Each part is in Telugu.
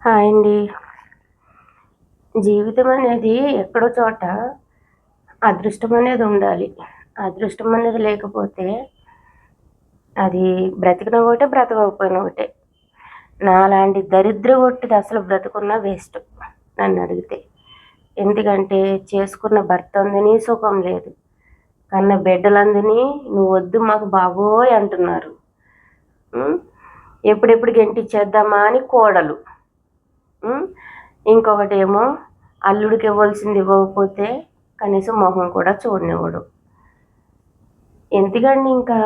హాయ్ అండి. జీవితం అనేది ఎక్కడో చోట అదృష్టం అనేది ఉండాలి. అదృష్టం అనేది లేకపోతే అది బ్రతికిన ఒకటే, బ్రతకకపోయిన ఒకటే. నాలాంటి దరిద్రగొట్టిది అసలు బ్రతుకున్నా వేస్ట్ నన్నడిగితే. ఎందుకంటే చేసుకున్న భర్త అందినీ సుఖం లేదు. కన్న బిడ్డలందినీ "నువ్వొద్దు మాకు బాబోయ్" అంటున్నారు. ఎప్పుడెప్పుడు గెంటిచ్చేద్దామా అని కోడలు. ఇంకొకటేమో అల్లుడికి ఇవ్వాల్సింది ఇవ్వకపోతే కనీసం మొహం కూడా చూడనివ్వడు. ఎందుకండి ఇంకా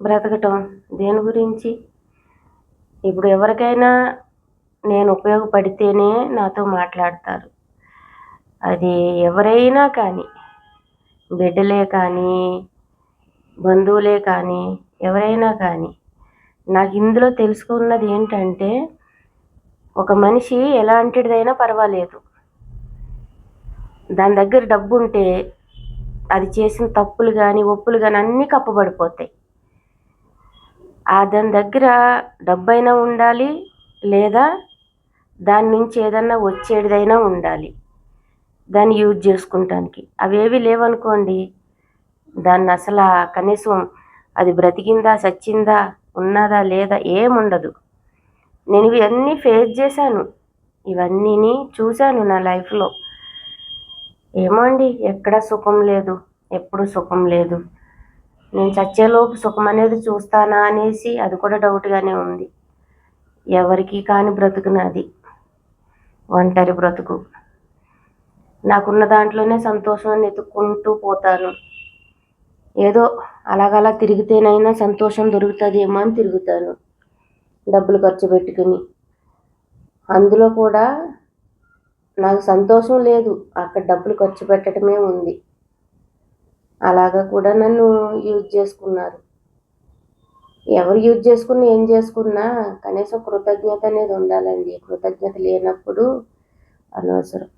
బ్రతకటం దేని గురించి? ఇప్పుడు ఎవరికైనా నేను ఉపయోగపడితేనే నాతో మాట్లాడతారు. అది ఎవరైనా కానీ, బిడ్డలే కానీ, బంధువులే కానీ, ఎవరైనా కానీ. నాకు ఇందులో తెలుసుకున్నది ఏంటంటే, ఒక మనిషి ఎలాంటిదైనా పర్వాలేదు, దాని దగ్గర డబ్బు ఉంటే అది చేసిన తప్పులు కానీ, ఒప్పులు కానీ అన్నీ కప్పబడిపోతాయి. దాని దగ్గర డబ్బైనా ఉండాలి, లేదా దాని నుంచి ఏదన్నా వచ్చేదైనా ఉండాలి దాన్ని యూజ్ చేసుకుంటానికి. అవేవి లేవనుకోండి, దాన్ని అసలు కనీసం అది బ్రతికిందా, చచ్చిందా, ఉన్నదా లేదా ఏముండదు. నేను ఇవన్నీ ఫేస్ చేశాను, ఇవన్నీని చూశాను నా లైఫ్లో. ఏమో అండి, ఎక్కడ సుఖం లేదు, ఎప్పుడు సుఖం లేదు. నేను చచ్చేలోపు సుఖం అనేది చూస్తానా అనేసి అది కూడా డౌట్గానే ఉంది. ఎవరికి కాని బ్రతుకు నాది, ఒంటరి బ్రతుకు. నాకున్న దాంట్లోనే సంతోషాన్ని ఎత్తుక్కుంటూ పోతాను. ఏదో అలాగలా తిరిగితేనైనా సంతోషం దొరుకుతుందేమో అని తిరుగుతాను, డబ్బులు ఖర్చు పెట్టుకుని. అందులో కూడా నాకు సంతోషం లేదు, అక్కడ డబ్బులు ఖర్చు పెట్టడమే ఉంది. అలాగా కూడా నన్ను యూజ్ చేసుకున్నారు. ఎవరు యూజ్ చేసుకున్నా ఏం చేసుకున్నా కనీసం కృతజ్ఞత అనేది ఉండాలండి. కృతజ్ఞత లేనప్పుడు అనవసరం.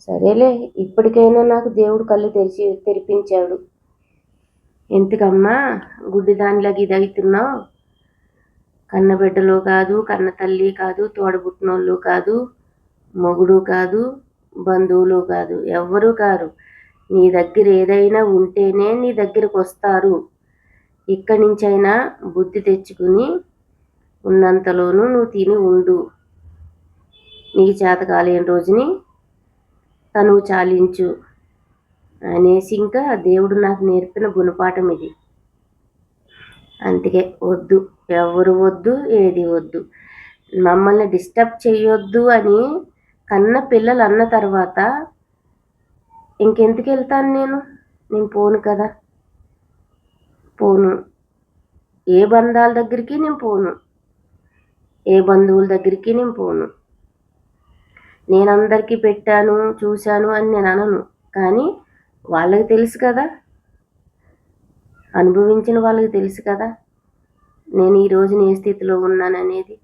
సరేలే, ఇప్పటికైనా నాకు దేవుడు కళ్ళు తెరిపించాడు. ఎందుకమ్మా గుడ్డి దానిలాగా ఇది అవుతున్నావు? కన్న బిడ్డలు కాదు, కన్న తల్లి కాదు, తోడబుట్టినోళ్ళు కాదు, మొగుడు కాదు, బంధువులు కాదు, ఎవ్వరూ కారు. నీ దగ్గర ఏదైనా ఉంటేనే నీ దగ్గరకు వస్తారు. ఇక్కడి నుంచైనా బుద్ధి తెచ్చుకుని ఉన్నంతలోనూ నువ్వు తిని ఉండు. నీకు చేత కాలేని రోజుని తనువు చాలించు అనేసి ఇంకా దేవుడు నాకు నేర్పిన గుణపాఠం ఇది. అందుకే వద్దు, ఎవరు వద్దు, ఏది వద్దు. మమ్మల్ని డిస్టర్బ్ చేయొద్దు అని కన్న పిల్లలు అన్న తర్వాత ఇంకెందుకు వెళ్తాను నేను పోను కదా, పోను. ఏ బంధాల దగ్గరికి నేను పోను, ఏ బంధువుల దగ్గరికి నేను పోను. నేను అందరికీ పెట్టాను, చూశాను అని నేను అనను. కానీ వాళ్ళకి తెలుసు కదా, అనుభవించిన వాళ్ళకి తెలుసు కదా నేను ఈ రోజున ఏ స్థితిలో ఉన్నాననేది.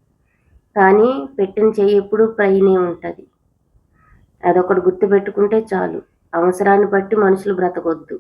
కానీ పెట్టిన చెయ్యి ఎప్పుడూ పైనే ఉంటుంది. అదొకటి గుర్తుపెట్టుకుంటే చాలు. అవసరాన్ని బట్టి మనుషులు బ్రతకొద్దు.